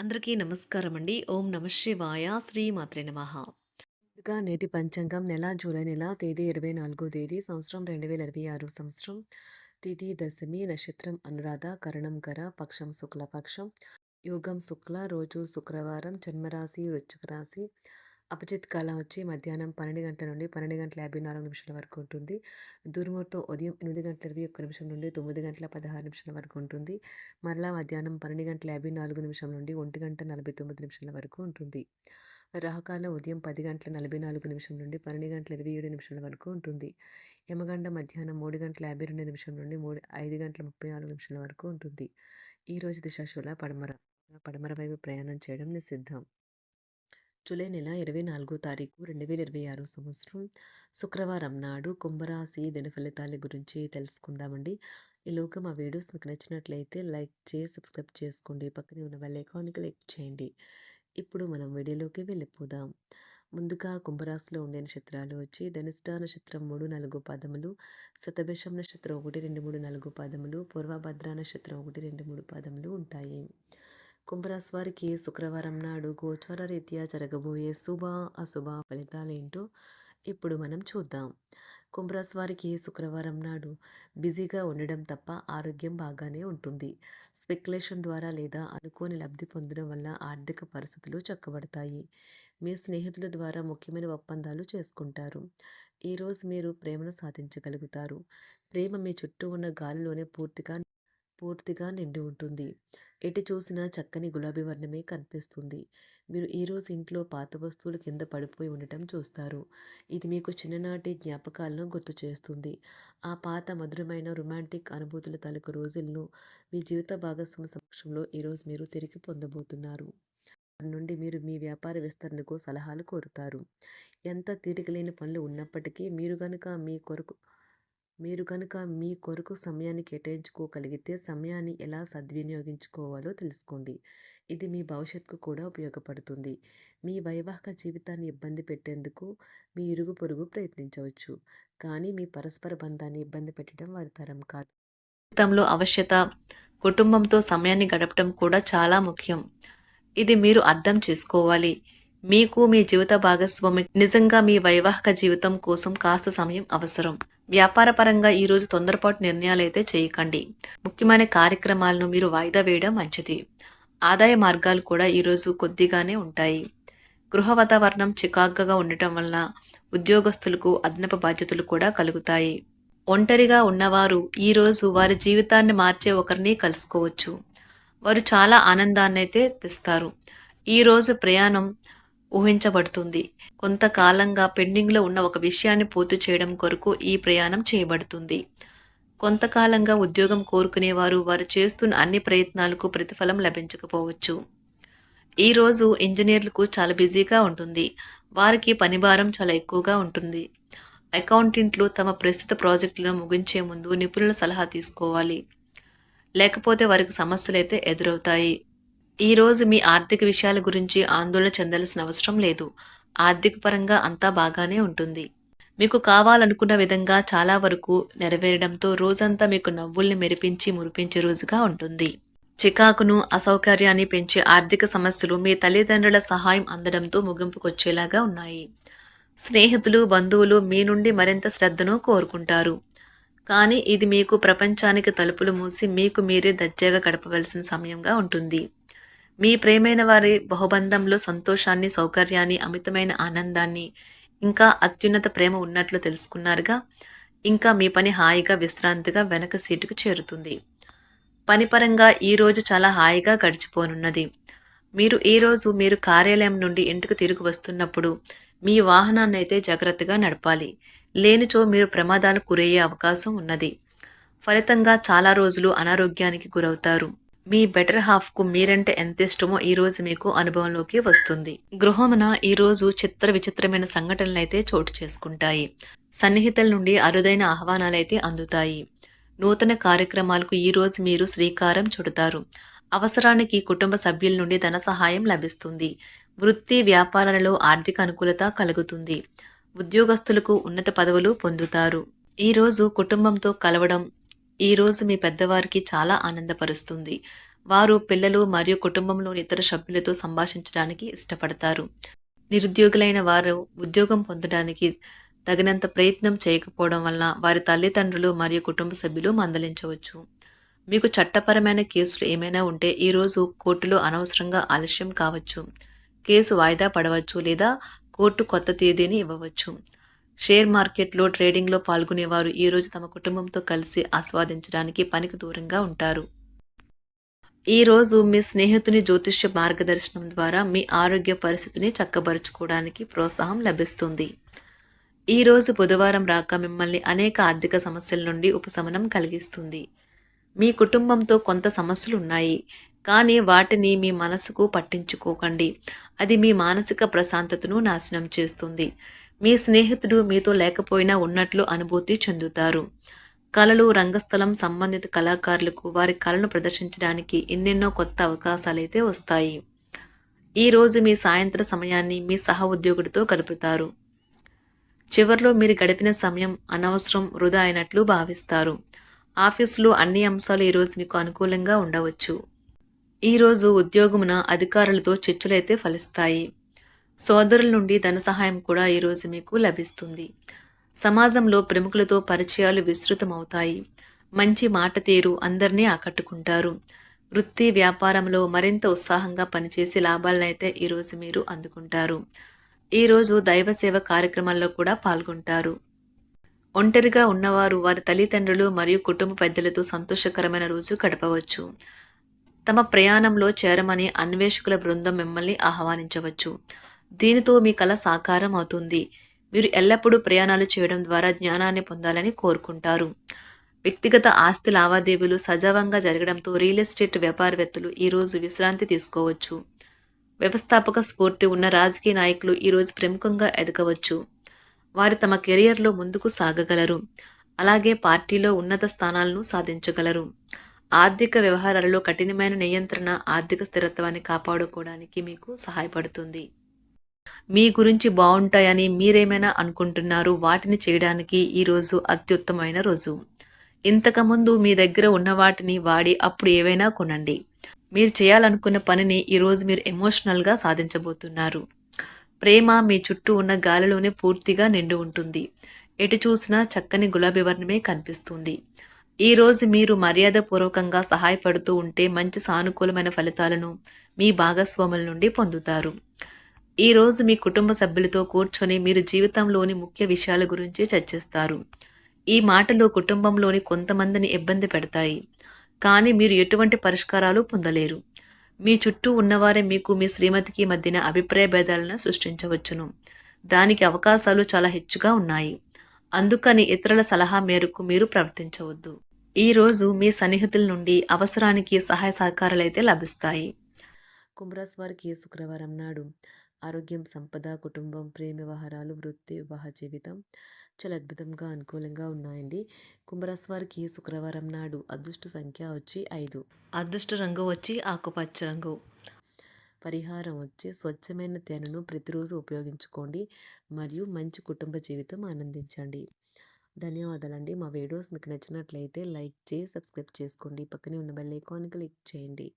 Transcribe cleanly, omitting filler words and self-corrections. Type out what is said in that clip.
అందరికీ నమస్కారం అండి. ఓం నమః శివాయ. శ్రీ మాత్రే నమః. ముందుగా నేటి పంచాంగం జూలై నెల తేదీ 24 తేదీ సంవత్సరం 2026 సంవత్సరం. తిథి దశమి, నక్షత్రం అనురాధ, కరణం కర, పక్షం శుక్లపక్షం, యోగం శుక్ల, రోజు శుక్రవారం, జన్మరాశి వృశ్చిక రాశి. అభిజిత్ కాలం వచ్చి మధ్యాహ్నం 12 గంటల నుండి 12 గంటల 54 నిమిషాల వరకు ఉంటుంది. దుర్ముహూర్తం ఉదయం 8 గంటల 21 నిమిషం నుండి 9 గంటల 16 నిమిషాల వరకు ఉంటుంది. మరలా మధ్యాహ్నం 12 గంటల 54 నిమిషం నుండి 1 గంట 49 నిమిషాల వరకు ఉంటుంది. రాహుకాలం ఉదయం 10 గంటల 44 నిమిషం నుండి 12 గంటల 27 నిమిషాల వరకు ఉంటుంది. యమగండ మధ్యాహ్నం 3 గంటల 52 నిమిషం నుండి 5 గంటల 34 నిమిషాల వరకు ఉంటుంది. ఈరోజు దిశాశూల పడమర. పడమర వైపు ప్రయాణం చేయడం నిషిద్ధం. జూలై నెల 24 తారీఖు 2026 సంవత్సరం శుక్రవారం నాడు కుంభరాశి దిన ఫలితాల గురించి తెలుసుకుందామండి. ఈలోగా మా వీడియోస్ మీకు నచ్చినట్లయితే లైక్ చేసి సబ్స్క్రైబ్ చేసుకోండి. పక్కనే ఉన్న బెల్ ఐకాన్ని క్లిక్ చేయండి. ఇప్పుడు మనం వీడియోలోకి వెళ్ళిపోదాం. ముందుగా కుంభరాశిలో ఉండే నక్షత్రాలు వచ్చి ధనిష్ట నక్షత్రం 3, 4 పాదములు, శతభిషం నక్షత్రం 1, 2, 3, 4 పాదములు, పూర్వభద్ర నక్షత్రం 1, 2, 3 పాదములు ఉంటాయి. కుంభరాశి వారికి శుక్రవారం నాడు గోచార రీత్యా జరగబోయే శుభ అశుభ ఫలితాలేంటో ఇప్పుడు మనం చూద్దాం. కుంభరాశి వారికి శుక్రవారం నాడు బిజీగా ఉండడం తప్ప ఆరోగ్యం బాగానే ఉంటుంది. స్పెక్యులేషన్ ద్వారా లేదా అనుకోని లబ్ధి పొందడం వల్ల ఆర్థిక పరిస్థితులు చక్కబడతాయి. మీ స్నేహితుల ద్వారా ముఖ్యమైన ఒప్పందాలు చేసుకుంటారు. ఈరోజు మీరు ప్రేమను సాధించగలుగుతారు. ప్రేమ మీ చుట్టూ ఉన్న గాలిలోనే పూర్తిగా నిండి ఉంటుంది. ఎటు చూసినా చక్కని గులాబీ వర్ణమే కనిపిస్తుంది. మీరు ఈరోజు ఇంట్లో పాత వస్తువులు కింద పడిపోయి ఉండటం చూస్తారు. ఇది మీకు చిన్ననాటి జ్ఞాపకాలను గుర్తు చేస్తుంది. ఆ పాత మధురమైన రొమాంటిక్ అనుభూతుల తాలూకు రోజులను మీ జీవిత భాగస్వామి సమక్షంలో ఈరోజు మీరు తిరిగి పొందబోతున్నారు. వారి నుండి మీరు మీ వ్యాపార విస్తరణకు సలహాలు కోరుతారు. ఎంత తీరికలేని పనులు ఉన్నప్పటికీ మీరు కనుక మీ కొరకు సమయాన్ని కేటాయించుకోగలిగితే సమయాన్ని ఎలా సద్వినియోగించుకోవాలో తెలుసుకోండి. ఇది మీ భవిష్యత్తుకు కూడా ఉపయోగపడుతుంది. మీ వైవాహిక జీవితాన్ని ఇబ్బంది పెట్టేందుకు మీ ఇరుగు పొరుగు ప్రయత్నించవచ్చు. కానీ మీ పరస్పర బంధాన్ని ఇబ్బంది పెట్టడం వారి తరం కాదు. జీవితంలో అవశ్యత కుటుంబంతో సమయాన్ని గడపడం కూడా చాలా ముఖ్యం. ఇది మీరు అర్థం చేసుకోవాలి. మీకు మీ జీవిత భాగస్వామి నిజంగా మీ వైవాహిక జీవితం కోసం కాస్త సమయం అవసరం. వ్యాపారపరంగా ఈరోజు తొందరపాటు నిర్ణయాలైతే చేయకండి. ముఖ్యమైన కార్యక్రమాలను మీరు వాయిదా వేయడం మంచిది. ఆదాయ మార్గాలు కూడా ఈరోజు కొద్దిగానే ఉంటాయి. గృహ వాతావరణం చికాకుగా ఉండటం వల్ల ఉద్యోగస్తులకు అదనపు బాధ్యతలు కూడా కలుగుతాయి. ఒంటరిగా ఉన్నవారు ఈరోజు వారి జీవితాన్ని మార్చే ఒకరిని కలుసుకోవచ్చు. వారు చాలా ఆనందాన్నైతే తెస్తారు. ఈరోజు ప్రయాణం ఊహించబడుతుంది. కొంతకాలంగా పెండింగ్లో ఉన్న ఒక విషయాన్ని పూర్తి చేయడం కొరకు ఈ ప్రయాణం చేయబడుతుంది. కొంతకాలంగా ఉద్యోగం కోరుకునేవారు వారు చేస్తున్న అన్ని ప్రయత్నాలకు ప్రతిఫలం లభించకపోవచ్చు. ఈరోజు ఇంజనీర్లకు చాలా బిజీగా ఉంటుంది. వారికి పనిభారం చాలా ఎక్కువగా ఉంటుంది. అకౌంటెంట్లు తమ ప్రస్తుత ప్రాజెక్టులను ముగించే ముందు నిపుణుల సలహా తీసుకోవాలి. లేకపోతే వారికి సమస్యలైతే ఎదురవుతాయి. ఈరోజు మీ ఆర్థిక విషయాల గురించి ఆందోళన చెందాల్సిన అవసరం లేదు. ఆర్థిక పరంగా అంతా బాగానే ఉంటుంది. మీకు కావాలనుకున్న విధంగా చాలా వరకు నెరవేరడంతో రోజంతా మీకు నవ్వుల్ని మురిపించే రోజుగా ఉంటుంది. చికాకును అసౌకర్యాన్ని పెంచే ఆర్థిక సమస్యలు మీ తల్లిదండ్రుల సహాయం అందడంతో ముగింపుకొచ్చేలాగా ఉన్నాయి. స్నేహితులు బంధువులు మీ నుండి మరింత శ్రద్ధను కోరుకుంటారు. కానీ ఇది మీకు ప్రపంచానికి తలుపులు మూసి మీకు మీరే దర్జాగా గడపవలసిన సమయంగా ఉంటుంది. మీ ప్రేమైన వారి బహుబంధంలో సంతోషాన్ని, సౌకర్యాన్ని, అమితమైన ఆనందాన్ని, ఇంకా అత్యున్నత ప్రేమ ఉన్నట్లు తెలుసుకున్నారుగా. ఇంకా మీ పని హాయిగా విశ్రాంతిగా వెనక సీటుకు చేరుతుంది. పనిపరంగా ఈరోజు చాలా హాయిగా గడిచిపోనున్నది. మీరు కార్యాలయం నుండి ఇంటికి తిరిగి వస్తున్నప్పుడు మీ వాహనాన్ని అయితే జాగ్రత్తగా నడపాలి. లేనిచో మీరు ప్రమాదాలకు గురయ్యే అవకాశం ఉన్నది. ఫలితంగా చాలా రోజులు అనారోగ్యానికి గురవుతారు. మీ బెటర్ హాఫ్కు మీరంటే ఎంత ఇష్టమో ఈరోజు మీకు అనుభవంలోకి వస్తుంది. గృహమున ఈరోజు విచిత్రమైన సంఘటనలైతే చోటు చేసుకుంటాయి. సన్నిహితుల నుండి అరుదైన ఆహ్వానాలైతే అందుతాయి. నూతన కార్యక్రమాలకు ఈరోజు మీరు శ్రీకారం చుడతారు. అవసరానికి కుటుంబ సభ్యుల నుండి ధన సహాయం లభిస్తుంది. వృత్తి వ్యాపారాలలో ఆర్థిక అనుకూలత కలుగుతుంది. ఉద్యోగస్తులకు ఉన్నత పదవులు పొందుతారు. ఈరోజు కుటుంబంతో కలవడం ఈరోజు మీ పెద్దవారికి చాలా ఆనందపరుస్తుంది. వారు పిల్లలు మరియు కుటుంబంలోని ఇతర సభ్యులతో సంభాషించడానికి ఇష్టపడతారు. నిరుద్యోగులైన వారు ఉద్యోగం పొందడానికి తగినంత ప్రయత్నం చేయకపోవడం వలన వారి తల్లిదండ్రులు మరియు కుటుంబ సభ్యులు మందలించవచ్చు. మీకు చట్టపరమైన కేసులు ఏమైనా ఉంటే ఈరోజు కోర్టులో అనవసరంగా ఆలస్యం కావచ్చు. కేసు వాయిదా పడవచ్చు లేదా కోర్టు కొత్త తేదీని ఇవ్వవచ్చు. షేర్ మార్కెట్లో ట్రేడింగ్లో పాల్గొనేవారు ఈరోజు తమ కుటుంబంతో కలిసి ఆస్వాదించడానికి పనికి దూరంగా ఉంటారు. ఈరోజు మీ స్నేహితుని జ్యోతిష్య మార్గదర్శనం ద్వారా మీ ఆరోగ్య పరిస్థితిని చక్కబరుచుకోవడానికి ప్రోత్సాహం లభిస్తుంది. ఈరోజు బుధవారం రాక మిమ్మల్ని అనేక ఆర్థిక సమస్యల నుండి ఉపశమనం కలిగిస్తుంది. మీ కుటుంబంతో కొంత సమస్యలు ఉన్నాయి, కానీ వాటిని మీ మనసుకు పట్టించుకోకండి. అది మీ మానసిక ప్రశాంతతను నాశనం చేస్తుంది. మీ స్నేహితుడు మీతో లేకపోయినా ఉన్నట్లు అనుభూతి చెందుతారు. కళలు, రంగస్థలం సంబంధిత కళాకారులకు వారి కళను ప్రదర్శించడానికి ఎన్నెన్నో కొత్త అవకాశాలైతే వస్తాయి. ఈరోజు మీ సాయంత్ర సమయాన్ని మీ సహ ఉద్యోగుడితో గడుపుతారు. చివర్లో మీరు గడిపిన సమయం అనవసరం, వృధా అయినట్లు భావిస్తారు. ఆఫీసులో అన్ని అంశాలు ఈరోజు మీకు అనుకూలంగా ఉండవచ్చు. ఈరోజు ఉద్యోగమున అధికారులతో చర్చలైతే ఫలిస్తాయి. సోదరుల నుండి ధన సహాయం కూడా ఈరోజు మీకు లభిస్తుంది. సమాజంలో ప్రముఖులతో పరిచయాలు విస్తృతమవుతాయి. మంచి మాట తీరు అందరినీ ఆకట్టుకుంటారు. వృత్తి వ్యాపారంలో మరింత ఉత్సాహంగా పనిచేసి లాభాలనైతే ఈరోజు మీరు అందుకుంటారు. ఈరోజు దైవ సేవ కార్యక్రమాల్లో కూడా పాల్గొంటారు. ఒంటరిగా ఉన్నవారు వారి తల్లిదండ్రులు మరియు కుటుంబ పెద్దలతో సంతోషకరమైన రోజు గడపవచ్చు. తమ ప్రయాణంలో చేరమని అన్వేషకుల బృందం మిమ్మల్ని ఆహ్వానించవచ్చు. దీనితో మీ కల సాకారం అవుతుంది. మీరు ఎల్లప్పుడూ ప్రయాణాలు చేయడం ద్వారా జ్ఞానాన్ని పొందాలని కోరుకుంటారు. వ్యక్తిగత ఆస్తి లావాదేవీలు సజావంగా జరగడంతో రియల్ ఎస్టేట్ వ్యాపారవేత్తలు ఈరోజు విశ్రాంతి తీసుకోవచ్చు. వ్యవస్థాపక స్ఫూర్తి ఉన్న రాజకీయ నాయకులు ఈరోజు ప్రముఖంగా ఎదగవచ్చు. వారు తమ కెరియర్లో ముందుకు సాగగలరు. అలాగే పార్టీలో ఉన్నత స్థానాలను సాధించగలరు. ఆర్థిక వ్యవహారాలలో కఠినమైన నియంత్రణ ఆర్థిక స్థిరత్వాన్ని కాపాడుకోవడానికి మీకు సహాయపడుతుంది. మీ గురించి బాగుంటాయని మీరేమైనా అనుకుంటున్నారు, వాటిని చేయడానికి ఈరోజు అత్యుత్తమైన రోజు. ఇంతకుముందు మీ దగ్గర ఉన్న వాటిని వాడి అప్పుడు ఏవైనా కొనండి. మీరు చేయాలనుకున్న పనిని ఈరోజు మీరు ఎమోషనల్గా సాధించబోతున్నారు. ప్రేమ మీ చుట్టూ ఉన్న గాలిలోనే పూర్తిగా నిండి ఉంటుంది. ఎటు చూసినా చక్కని గులాబీ వర్ణమే కనిపిస్తుంది. ఈరోజు మీరు మర్యాదపూర్వకంగా సహాయపడుతూ ఉంటే మంచి సానుకూలమైన ఫలితాలను మీ భాగస్వాముల నుండి పొందుతారు. ఈరోజు మీ కుటుంబ సభ్యులతో కూర్చొని మీరు జీవితంలోని ముఖ్య విషయాల గురించి చర్చిస్తారు. ఈ మాటలు కుటుంబంలోని కొంతమందిని ఇబ్బంది పెడతాయి, కానీ మీరు ఎటువంటి పరిష్కారాలు పొందలేరు. మీ చుట్టూ ఉన్నవారే మీకు మీ శ్రీమతికి మధ్యన అభిప్రాయ భేదాలను సృష్టించవచ్చును. దానికి అవకాశాలు చాలా హెచ్చుగా ఉన్నాయి. అందుకని ఇతరుల సలహా మేరకు మీరు ప్రవర్తించవద్దు. ఈరోజు మీ సన్నిహితుల నుండి అవసరానికి సహాయ సహకారాలైతే లభిస్తాయి. కుంభరాశి వారికి శుక్రవారం నాడు ఆరోగ్యం, సంపద, కుటుంబం, ప్రేమ వ్యవహారాలు, వృత్తి, వివాహ జీవితం చాలా అద్భుతంగా అనుకూలంగా ఉన్నాయండి. కుంభరాశి వారికి శుక్రవారం నాడు అదృష్ట సంఖ్య వచ్చి 5. అదృష్ట రంగు వచ్చి ఆకుపచ్చ రంగు. పరిహారం వచ్చి స్వచ్ఛమైన తేనెను ప్రతిరోజు ఉపయోగించుకోండి మరియు మంచి కుటుంబ జీవితం ఆనందించండి. ధన్యవాదాలండి. మా వీడియోస్ మీకు నచ్చినట్లయితే లైక్ చేసి సబ్స్క్రైబ్ చేసుకోండి. పక్కనే ఉన్న బెల్ ఐకాన్ క్లిక్ చేయండి.